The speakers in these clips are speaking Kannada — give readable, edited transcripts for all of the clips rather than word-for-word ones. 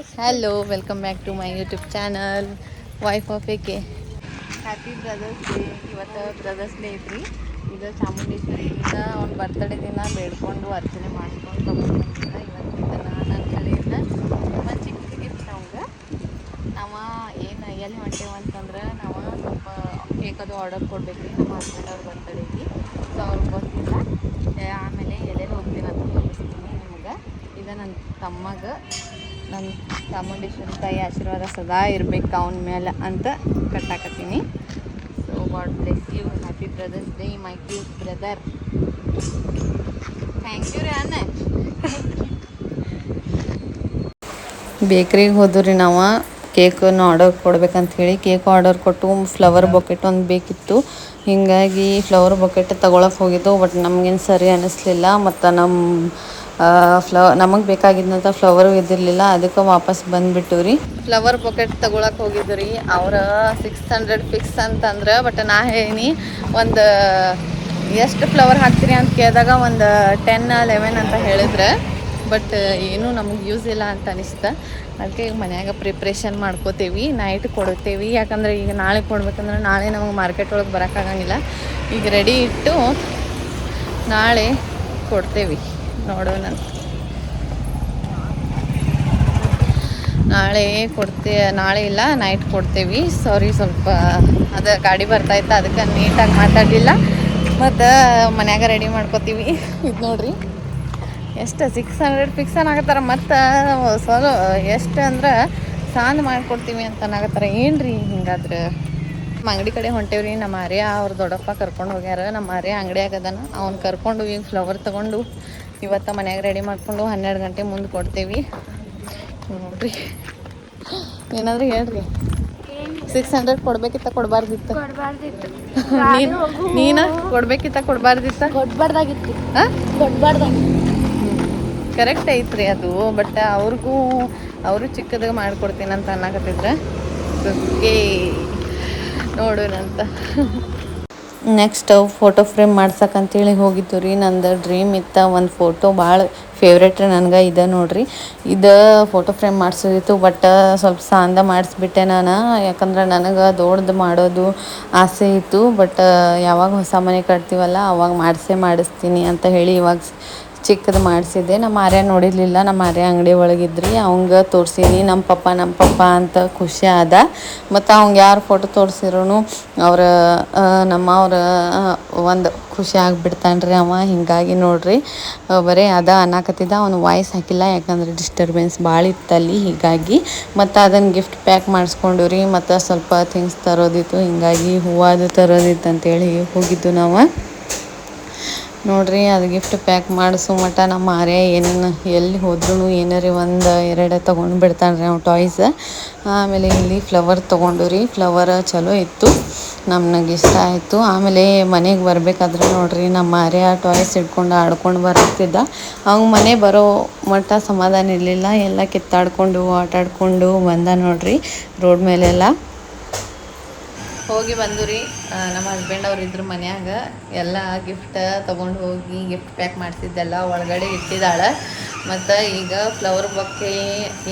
Hello, welcome back to my YouTube channel, Wife of AK. Happy brothers day. ಇವತ್ತು ಬ್ರದರ್ಸ್ ಡೇ ಐತ್ರಿ. ಇದು ಚಾಮುಂಡೇಶ್ವರಿಯಿಂದ ಅವ್ನ ಬರ್ತಡೇ ದಿನ ಬೇಡ್ಕೊಂಡು ಅರ್ಚನೆ ಮಾಡ್ಕೊಂಡು ತೊಗೊಂಡ್ಬಂದಿದ್ದ. ಇವತ್ತು ನನ್ನ ಕಡೆಯಿಂದ ಒಂದು ಚಿಕ್ಕ ಗಿಫ್ಟ್ ಅವಂಗೆ. ನಾವು ಏನು ಎಲ್ಲಿ ಹೊಂಟೇವು ಅಂತಂದ್ರೆ ನಾವು ಸ್ವಲ್ಪ ಕೇಕ್ ಅದು ಆರ್ಡರ್ ಕೊಡ್ಬೇಕು ರೀ ನಮ್ಮ ಹಸ್ಬೆಂಡ್ ಅವ್ರ ಬರ್ತಡೇಗೆ. ಸೊ ಅವ್ರಿಗೆ ಗೊತ್ತಿಲ್ಲ. ಆಮೇಲೆ ಎಲ್ಲೆಲ್ಲಿ ಹೋಗ್ತೀನಿ ಅಂತ ತೋರಿಸ್ತೀನಿ ನಿಮ್ಗೆ. ಇದು ನನ್ನ ತಮ್ಮಗೆ ನನ್ನ ಚಾಮುಂಡೇಶ್ವರಿ ತಾಯಿ ಆಶೀರ್ವಾದ ಸದಾ ಇರಬೇಕು ಅವನ ಮೇಲೆ ಅಂತ ಕಟ್ಟಾಕತ್ತೀನಿ. So God bless you. Happy brothers day my cute brother. Thank you ರೀ ಅಣ್ಣ. ಬೇಕ್ರಿಗೆ ಹೋದ್ರಿ ನಾವು ಕೇಕನ್ನು ಆರ್ಡರ್ ಕೊಡ್ಬೇಕಂತ ಹೇಳಿ. ಕೇಕ್ ಆರ್ಡರ್ ಕೊಟ್ಟು ಫ್ಲವರ್ ಬೊಕೆಟ್ ಒಂದು ಬೇಕಿತ್ತು. ಹೀಗಾಗಿ ಫ್ಲವರ್ ಬೊಕೆಟ್ ತೊಗೊಳಕ್ಕೆ ಹೋಗಿದ್ದು. ಬಟ್ ನಮಗೇನು ಸರಿ ಅನ್ನಿಸ್ಲಿಲ್ಲ. ಮತ್ತು ನಮಗೆ ಬೇಕಾಗಿದ್ದಂಥ ಫ್ಲವರು ಇದ್ದಿರಲಿಲ್ಲ. ಅದಕ್ಕೆ ವಾಪಸ್ ಬಂದುಬಿಟ್ಟು ರೀ. ಫ್ಲವರ್ ಬೊಕೆಟ್ ತೊಗೊಳಕ್ಕೆ ಹೋಗಿದ್ದು ರೀ. ಅವ್ರ 600 ಫಿಕ್ಸ್ ಅಂತಂದ್ರೆ. ಬಟ್ ನಾ ಹೇಳೀನಿ ಒಂದು ಎಷ್ಟು ಫ್ಲವರ್ ಹಾಕ್ತೀರಿ ಅಂತ ಕೇಳಿದಾಗ ಒಂದು 10-11 ಅಂತ ಹೇಳಿದ್ರೆ. ಬಟ್ ಏನೂ ನಮಗೆ ಯೂಸ್ ಇಲ್ಲ ಅಂತ ಅನಿಸ್ತ. ಅದಕ್ಕೆ ಈಗ ಮನ್ಯಾಗ ಪ್ರಿಪ್ರೇಷನ್ ಮಾಡ್ಕೋತೀವಿ. ನೈಟ್ ಕೊಡ್ತೇವೆ. ಯಾಕಂದ್ರೆ ಈಗ ನಾಳೆ ಕೊಡ್ಬೇಕಂದ್ರೆ ನಾಳೆ ನಮಗೆ ಮಾರ್ಕೆಟ್ ಒಳಗೆ ಬರೋಕ್ಕಾಗಂಗಿಲ್ಲ. ಈಗ ರೆಡಿ ಇಟ್ಟು ನಾಳೆ ಕೊಡ್ತೇವೆ. ನೋಡೋಣ, ನಾಳೆ ಇಲ್ಲ ನೈಟ್ ಕೊಡ್ತೇವೆ. ಸಾರಿ, ಸ್ವಲ್ಪ ಅದು ಗಾಡಿ ಬರ್ತಾಯಿತ್ತು, ಅದಕ್ಕೆ ನೀಟಾಗಿ ಮಾತಾಡಲಿಲ್ಲ. ಮತ್ತು ಮನ್ಯಾಗ ರೆಡಿ ಮಾಡ್ಕೋತೀವಿ. ಇದು ನೋಡಿರಿ ಎಷ್ಟು 600 ಫಿಕ್ಸ್ ಅನ್ನಕತ್ತಾರ. ಮತ್ತು ಸ್ವಲ್ಪ ಎಷ್ಟು ಅಂದ್ರೆ ಸಾಂದ್ ಮಾಡಿಕೊಡ್ತೀವಿ ಅಂತ ಅನ್ನಕತ್ತಾರ. ಏನು ರೀ ಹಿಂಗಾದ್ರೆ? ನಮ್ಮ ಅಂಗಡಿ ಕಡೆ ಹೊಂಟೇವ್ರಿ. ನಮ್ಮ ಆರ್ಯ ಅವ್ರ ದೊಡ್ಡಪ್ಪ ಕರ್ಕೊಂಡು ಹೋಗ್ಯಾರ. ನಮ್ಮ ಆರ್ಯ ಅಂಗಡಿ ಆಗದನ ಅವ್ನು ಕರ್ಕೊಂಡು ಈಗ ಫ್ಲವರ್ ತೊಗೊಂಡು ಇವತ್ತು ಮನ್ಯಾಗ ರೆಡಿ ಮಾಡಿಕೊಂಡು 12 ಗಂಟೆ ಮುಂದೆ ಕೊಡ್ತೇವೆ. ನೋಡ್ರಿ, ಏನಾದರೂ ಹೇಳ್ರಿ. 600 ಕೊಡ್ಬೇಕಿತ್ತ ಕೊಡಬಾರ್ದಿತ್ತು? ನೀನು ಕೊಡ್ಬೇಕಿತ್ತ ಕೊಡಬಾರ್ದಿತ್ತ? ಕೊಡ್ಬಾರ್ದಾಗಿತ್ತು. ಕರೆಕ್ಟ್ ಐತ್ರಿ ಅದು. ಬಟ್ ಅವರು ಚಿಕ್ಕದಾಗ ಮಾಡಿಕೊಡ್ತೀನಿ ಅಂತ ಅನ್ನಕತ್ತಿದ್ರೆ ನೋಡೋಣಂತ. ನೆಕ್ಸ್ಟ್ ಫೋಟೋ ಫ್ರೇಮ್ ಮಾಡ್ಸಕ್ಕಂತೇಳಿ ಹೋಗಿದ್ದು ರೀ. ನಂದು ಡ್ರೀಮ್ ಇತ್ತು. ಒಂದು ಫೋಟೋ ಭಾಳ ಫೇವ್ರೇಟ್ ನನಗೆ ಇದೆ ನೋಡ್ರಿ. ಇದು ಫೋಟೋ ಫ್ರೇಮ್ ಮಾಡಿಸೋದಿತ್ತು. ಬಟ್ ಸ್ವಲ್ಪ ಸಾಂದ ಮಾಡಿಸ್ಬಿಟ್ಟೆ ನಾನು. ಯಾಕಂದ್ರೆ ನನಗೆ ದೊಡ್ಡದು ಮಾಡೋದು ಆಸೆ ಇತ್ತು. ಬಟ್ ಯಾವಾಗ ಹೊಸ ಮನೆ ಕಟ್ತೀವಲ್ಲ ಅವಾಗ ಮಾಡಿಸ್ತೀನಿ ಅಂತ ಹೇಳಿ ಇವಾಗ ಚಿಕ್ಕದು ಮಾಡಿಸಿದ್ದೆ. ನಮ್ಮ ಆರ್ಯ ನೋಡಿರಲಿಲ್ಲ. ನಮ್ಮ ಆರ್ಯ ಅಂಗಡಿ ಒಳಗಿದ್ರಿ. ಅವಂಗೆ ತೋರಿಸೀನಿ. ನಮ್ಮ ಪಪ್ಪ ಅಂತ ಖುಷಿ ಆದ. ಮತ್ತು ಅವಂಗೆ ಯಾರು ಫೋಟೋ ತೋರಿಸಿರೂ ನಮ್ಮವ್ರ ಒಂದು ಖುಷಿ ಆಗಿಬಿಡ್ತಾನೆ ರೀ ಅವ. ಹೀಗಾಗಿ ನೋಡಿರಿ ಬರೀ ಅದ ಅನ್ನಕತ್ತಿದ್ದ. ಅವನು ವಾಯ್ಸ್ ಹಾಕಿಲ್ಲ ಯಾಕಂದರೆ ಡಿಸ್ಟರ್ಬೆನ್ಸ್ ಭಾಳ ಇತ್ತಲ್ಲಿ. ಹೀಗಾಗಿ ಮತ್ತು ಅದನ್ನು ಗಿಫ್ಟ್ ಪ್ಯಾಕ್ ಮಾಡಿಸ್ಕೊಂಡು ರೀ. ಮತ್ತು ಸ್ವಲ್ಪ ಥಿಂಗ್ಸ್ ತರೋದಿತ್ತು. ಹೀಗಾಗಿ ಹೂವು ತರೋದಿತ್ತು ಅಂತೇಳಿ ಹೋಗಿದ್ದು ನಾವು. ನೋಡ್ರಿ, ಅದು ಗಿಫ್ಟ್ ಪ್ಯಾಕ್ ಮಾಡಿಸೋ ಮಟ್ಟ ನಮ್ಮ ಆರ್ಯ ಎಲ್ಲಿ ಹೋದ್ರೂ ಏನಾರಿ 1-2 ತೊಗೊಂಡು ಬಿಡ್ತಾನೆ ರೀ ಅವ್ನು ಟಾಯ್ಸ್. ಆಮೇಲೆ ಇಲ್ಲಿ ಫ್ಲವರ್ ತೊಗೊಂಡು ರೀ. ಫ್ಲವರ್ ಚಲೋ ಇತ್ತು, ನಮ್ಗೆ ಇಷ್ಟ ಆಯಿತು. ಆಮೇಲೆ ಮನೆಗೆ ಬರಬೇಕಾದ್ರೆ ನೋಡ್ರಿ ನಮ್ಮ ಆರ್ಯ ಟಾಯ್ಸ್ ಹಿಡ್ಕೊಂಡು ಆಡ್ಕೊಂಡು ಬರುತ್ತಿದ್ದ. ಅವ್ನು ಮನೆ ಬರೋ ಮಟ್ಟ ಸಮಾಧಾನ ಇರಲಿಲ್ಲ. ಎಲ್ಲ ಕಿತ್ತಾಡ್ಕೊಂಡು ಆಟಾಡ್ಕೊಂಡು ಬಂದ ನೋಡ್ರಿ ರೋಡ್ ಮೇಲೆಲ್ಲ. ಹೋಗಿ ಬಂದು ರೀ. ನಮ್ಮ ಹಸ್ಬೆಂಡ್ ಅವ್ರು ಇದ್ರ ಮನ್ಯಾಗ ಎಲ್ಲ ಗಿಫ್ಟ್ ತೊಗೊಂಡು ಹೋಗಿ ಗಿಫ್ಟ್ ಪ್ಯಾಕ್ ಮಾಡಿಸಿದ್ದೆಲ್ಲ ಒಳಗಡೆ ಇಟ್ಟಿದ್ದಾಳೆ. ಮತ್ತು ಈಗ ಫ್ಲವರ್ ಬೊಕ್ಕೆ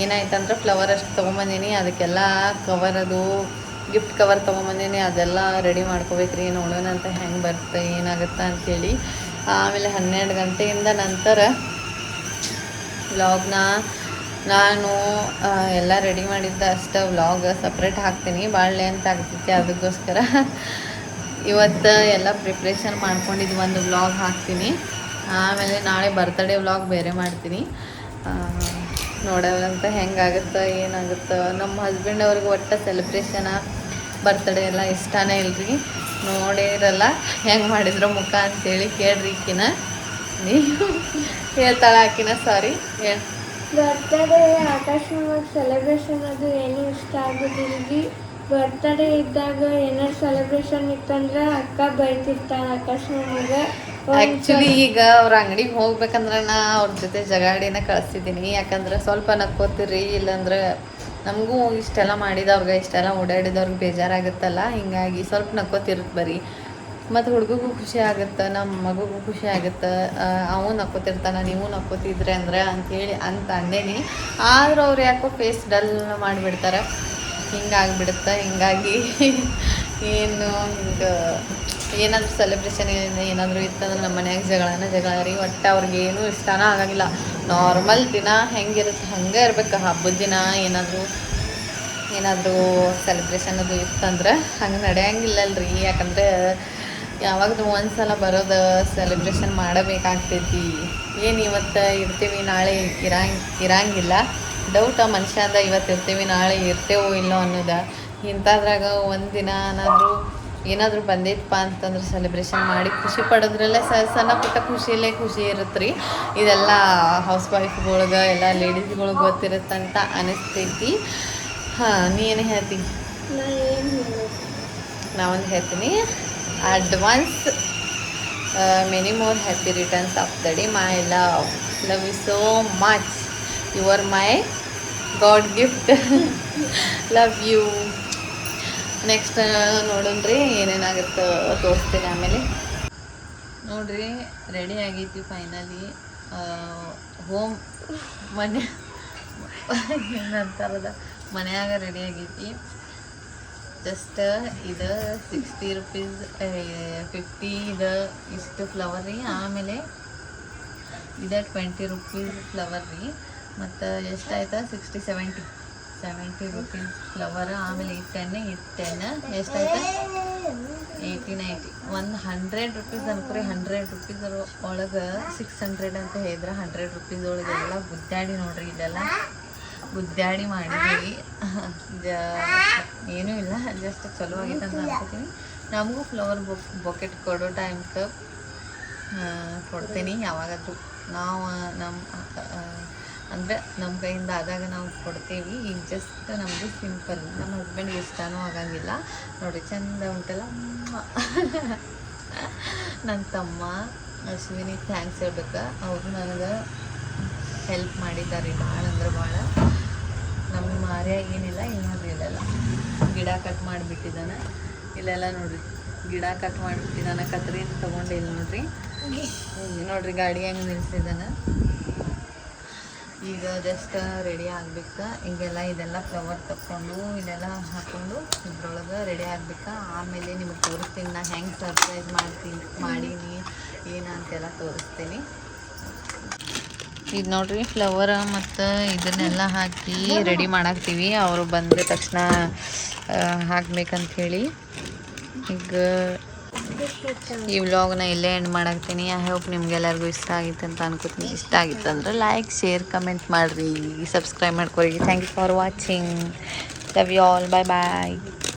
ಏನಾಯ್ತಂದ್ರೆ ಫ್ಲವರ್ ಅಷ್ಟು ತೊಗೊಂಬಂದೀನಿ. ಅದಕ್ಕೆಲ್ಲ ಕವರದು ಗಿಫ್ಟ್ ಕವರ್ ತೊಗೊಂಬಂದೀನಿ. ಅದೆಲ್ಲ ರೆಡಿ ಮಾಡ್ಕೋಬೇಕ್ರಿ. ನೋಡೋಣ ಅಂತ ಹೆಂಗೆ ಬರುತ್ತೆ ಏನಾಗುತ್ತೆ ಅಂಥೇಳಿ. ಆಮೇಲೆ 12 ಗಂಟೆಯಿಂದ ನಂತರ ವ್ಲಾಗ್ನ ನಾನು ಎಲ್ಲ ರೆಡಿ ಮಾಡಿದ್ದ ಅಷ್ಟೇ ವ್ಲಾಗ್ ಸಪ್ರೇಟ್ ಹಾಕ್ತೀನಿ. ಭಾಳ ಲೆಂತ್ ಆಗ್ತೈತಿ. ಅದಕ್ಕೋಸ್ಕರ ಇವತ್ತು ಎಲ್ಲ ಪ್ರಿಪ್ರೇಷನ್ ಮಾಡ್ಕೊಂಡಿದ್ದು ಒಂದು ವ್ಲಾಗ್ ಹಾಕ್ತೀನಿ. ಆಮೇಲೆ ನಾಳೆ ಬರ್ತಡೇ ವ್ಲಾಗ್ ಬೇರೆ ಮಾಡ್ತೀನಿ. ನೋಡೋದಂತ ಹೆಂಗಾಗುತ್ತೆ ಏನಾಗುತ್ತೆ. ನಮ್ಮ ಹಸ್ಬೆಂಡ್ ಅವ್ರಿಗೆ ಒಟ್ಟು ಸೆಲೆಬ್ರೇಷನ ಬರ್ತಡೇ ಎಲ್ಲ ಇಷ್ಟನೇ ಇಲ್ರಿ. ನೋಡಿರಲ್ಲ ಹೆಂಗೆ ಮಾಡಿದ್ರು ಮುಖ ಅಂತೇಳಿ. ಕೇಳ್ರಿ ಈಕಿನ, ನೀವು ಹೇಳ್ತಾಳೆ ಆಕಿನ. ಸಾರಿ ಹೇಳಿ. ಬರ್ತಡೇ ಆಕಾಶವಾಗಿ ಸೆಲೆಬ್ರೇಷನ್ ಅದು ಏನು ಇಷ್ಟ ಆಗೋದಿಲ್ರಿ. ಬರ್ತಡೇ ಇದ್ದಾಗ ಏನಾರು ಸೆಲೆಬ್ರೇಷನ್ ಇತ್ತಂದ್ರೆ ಅಕ್ಕ ಬೈತಿರ್ತಾಳೆ ಆಕಾಶ ನಮಗೆ. ಆ್ಯಕ್ಚುಲಿ ಈಗ ಅವ್ರ ಅಂಗಡಿಗೆ ಹೋಗ್ಬೇಕಂದ್ರೆ ನಾ ಅವ್ರ ಜೊತೆ ಜಗಾಡಿನ ಕಳಿಸ್ತಿದ್ದೀನಿ. ಯಾಕಂದ್ರೆ ಸ್ವಲ್ಪ ನಕ್ಕೋತಿರಿ. ಇಲ್ಲಾಂದ್ರೆ ನಮಗೂ ಇಷ್ಟೆಲ್ಲ ಮಾಡಿದವ್ರಿಗೆ ಇಷ್ಟೆಲ್ಲ ಓಡಾಡಿದವ್ರಿಗೆ ಬೇಜಾರಾಗುತ್ತಲ್ಲ. ಹೀಗಾಗಿ ಸ್ವಲ್ಪ ನಕ್ಕೋತಿರುತ್ತೆ ಬರೀ. ಮತ್ತು ಹುಡುಗಗೂ ಖುಷಿ ಆಗುತ್ತೆ, ನಮ್ಮ ಮಗುಗೂ ಖುಷಿ ಆಗುತ್ತೆ. ಅವನು ನಕ್ಕೋತಿರ್ತಾನೆ, ನೀವು ನಕ್ಕೋತಿದ್ರೆ ಅಂದ್ರೆ ಅಂಥೇಳಿ ಅಂತ ಅಂದೇನಿ. ಆದರೂ ಅವ್ರು ಯಾಕೋ ಫೇಸ್ ಡಲ್ ಮಾಡಿಬಿಡ್ತಾರೆ. ಹಿಂಗಾಗಿಬಿಡುತ್ತೆ. ಹಿಂಗಾಗಿ ಏನು ಹಿಂಗೆ ಏನಾದರೂ ಸೆಲೆಬ್ರೇಷನ್ ಏನಾದರೂ ಇತ್ತಂದ್ರೆ ನಮ್ಮ ಮನ್ಯಾಗ ಜಗಳ ರೀ. ಒಟ್ಟು ಅವ್ರಿಗೆ ಏನೂ ಇಷ್ಟನೇ ಆಗೋಂಗಿಲ್ಲ. ನಾರ್ಮಲ್ ದಿನ ಹೆಂಗಿರುತ್ತೆ ಹಂಗೆ ಇರ್ಬೇಕು. ಹಬ್ಬದ ದಿನ ಏನಾದರೂ ಸೆಲೆಬ್ರೇಷನ್ ಅದು ಇತ್ತಂದ್ರೆ ಹಂಗೆ ನಡೆಯಂಗಿಲ್ಲಲ್ರಿ. ಯಾಕಂದರೆ ಯಾವಾಗಲೂ ಒಂದು ಸಲ ಬರೋದು ಸೆಲೆಬ್ರೇಷನ್ ಮಾಡಬೇಕಾಗ್ತೈತಿ. ಏನು ಇವತ್ತು ಇರ್ತೀವಿ ನಾಳೆ ಇರಂಗಿಲ್ಲ. ಡೌಟ ಮನುಷ್ಯಂದ ಇವತ್ತು ಇರ್ತೀವಿ ನಾಳೆ ಇರ್ತೇವೋ ಇಲ್ಲೋ ಅನ್ನೋದು. ಇಂಥದ್ರಾಗ ಒಂದು ದಿನ ಏನಾದರೂ ಬಂದೈತಪ್ಪ ಅಂತಂದ್ರೆ ಸೆಲೆಬ್ರೇಷನ್ ಮಾಡಿ ಖುಷಿ ಪಡೋದ್ರಲ್ಲೇ ಸಣ್ಣ ಪುಟ್ಟ ಖುಷಿಯಲ್ಲೇ ಖುಷಿ ಇರುತ್ತೆ ರೀ. ಇದೆಲ್ಲ ಹೌಸ್ ವೈಫ್ಗಳ್ಗೆ ಎಲ್ಲ ಲೇಡೀಸ್ಗಳ್ಗೆ ಗೊತ್ತಿರುತ್ತಂತ ಅನಿಸ್ತೈತಿ. ಹಾಂ, ನೀ ಏನು ಹೇಳ್ತೀನಿ? ನಾವೊಂದು ಹೇಳ್ತೀನಿ. Advance many more happy returns of the day my love you so much. You are my god gift. Love you. Next ನೋಡೋಣ್ರಿ ಏನೇನಾಗುತ್ತೆ ತೋರಿಸ್ತೀನಿ ಆಮೇಲೆ. ನೋಡ್ರಿ ರೆಡಿ ಆಗೈತಿ ಫೈನಲಿ. ಹೋಮ್ ಮನೆ ಏನಂತಾರದ ಮನೆಯಾಗ ರೆಡಿ ಆಗೈತಿ. ಜಸ್ಟ್ ಇದು 60 ರೂಪೀಸ್ 50 ಇದು ಇಷ್ಟು ಫ್ಲವರ್ ರೀ. ಆಮೇಲೆ ಇದು 20 ರೂಪೀಸ್ ಫ್ಲವರ್ ರೀ. ಮತ್ತು ಎಷ್ಟಾಯ್ತು 70 ರೂಪೀಸ್ ಫ್ಲವರ್. ಆಮೇಲೆ 10 ಎಷ್ಟಾಯ್ತು 80-90 ಒಂದು 100 ರೂಪೀಸ್ ಅನ್ಕೋರಿ. 100 ರೂಪೀಸ್ ಒಳಗೆ 600 ಅಂತ ಹೇಳಿದ್ರೆ 100 ರೂಪೀಸ್ ಒಳಗೆಲ್ಲ ಗುದ್ದಾಡಿ ನೋಡ್ರಿ. ಇದೆಲ್ಲ ಗುದ್ದಾಡಿ ಮಾಡಿದ್ದೀವಿ. ಏನೂ ಇಲ್ಲ, ಜಸ್ಟ್ ಚಲೋ ಆಗೈತೆ ಅಂತ ಅನ್ಕೋತೀನಿ. ನಮಗೂ ಫ್ಲವರ್ ಬೊಕೆಟ್ ಕೊಡೋ ಟೈಮ್ಗೆ ಕೊಡ್ತೀನಿ ಯಾವಾಗಾದರೂ. ನಾವು ಅಂದರೆ ನಮ್ಮ ಕೈಯಿಂದ ಆದಾಗ ನಾವು ಕೊಡ್ತೀವಿ. ಈಗ ಜಸ್ಟ್ ನಮ್ಮದು ಸಿಂಪಲ್. ನಮ್ಮ ಹಸ್ಬೆಂಡ್ಗೆ ಇಷ್ಟನೂ ಆಗಂಗಿಲ್ಲ ನೋಡಿರಿ. ಚಂದ ಉಂಟಲ್ಲ. ನನ್ನ ತಮ್ಮ ಅಶ್ವಿನಿ ಥ್ಯಾಂಕ್ಸ್ ಹೇಳ್ಬೇಕು. ಅವರು ನನಗೆ ಹೆಲ್ಪ್ ಮಾಡಿದ್ದಾರೆ ಭಾಳ ಅಂದ್ರೆ ಭಾಳ. ನಮ್ಮ ಮಾರ್ಯ ಏನಿಲ್ಲ ಏನಾದರೂ ಇಲ್ಲೆಲ್ಲ ಗಿಡ ಕಟ್ ಮಾಡಿಬಿಟ್ಟಿದ್ದಾನೆ. ಇಲ್ಲೆಲ್ಲ ನೋಡಿರಿ ಗಿಡ ಕಟ್ ಮಾಡಿಬಿಟ್ಟಿದ್ದಾನೆ. ಕತ್ರಿನ ತೊಗೊಂಡಿಲ್ಲ ನೋಡ್ರಿ ಗಾಡಿ ಹೆಂಗೆ ನಿಲ್ಸಿದ್ದಾನೆ. ಈಗ ಜಸ್ಟ್ ರೆಡಿ ಆಗ್ಬೇಕು. ಈಗೆಲ್ಲ ಇದೆಲ್ಲ ಫ್ಲವರ್ ತಗೊಂಡು ಇದೆಲ್ಲ ಹಾಕ್ಕೊಂಡು ಇದ್ರೊಳಗೆ ರೆಡಿ ಆಗ್ಬೇಕು. ಆಮೇಲೆ ನಿಮಗೆ ತೋರಿಸ್ತೀನಿ ನಾ ಹೆಂಗೆ ಸರ್ಪ್ರೈಸ್ ಮಾಡೀನಿ ಏನಂತೆಲ್ಲ ತೋರಿಸ್ತೀನಿ. ಇದು ನೋಡ್ರಿ ಫ್ಲವರ್ ಮತ್ತು ಇದನ್ನೆಲ್ಲ ಹಾಕಿ ರೆಡಿ ಮಾಡಾಕ್ತೀವಿ. ಅವರು ಬಂದ ತಕ್ಷಣ ಹಾಕ್ಬೇಕಂಥೇಳಿ. ಈಗ ಈ ವ್ಲಾಗ್ನ ಇಲ್ಲೇ ಎಂಡ್ ಮಾಡಾಕ್ತೀನಿ. ಐ ಹೋಪ್ ನಿಮ್ಗೆಲ್ಲರಿಗೂ ಇಷ್ಟ ಆಗಿತ್ತು ಅಂತ ಅನ್ಕೋತೀನಿ. ಇಷ್ಟ ಆಗಿತ್ತು ಅಂದ್ರೆ ಲೈಕ್ ಶೇರ್ ಕಮೆಂಟ್ ಮಾಡಿರಿ, ಸಬ್ಸ್ಕ್ರೈಬ್ ಮಾಡ್ಕೊರಿ. Thank you for watching. Love you all. Bye bye.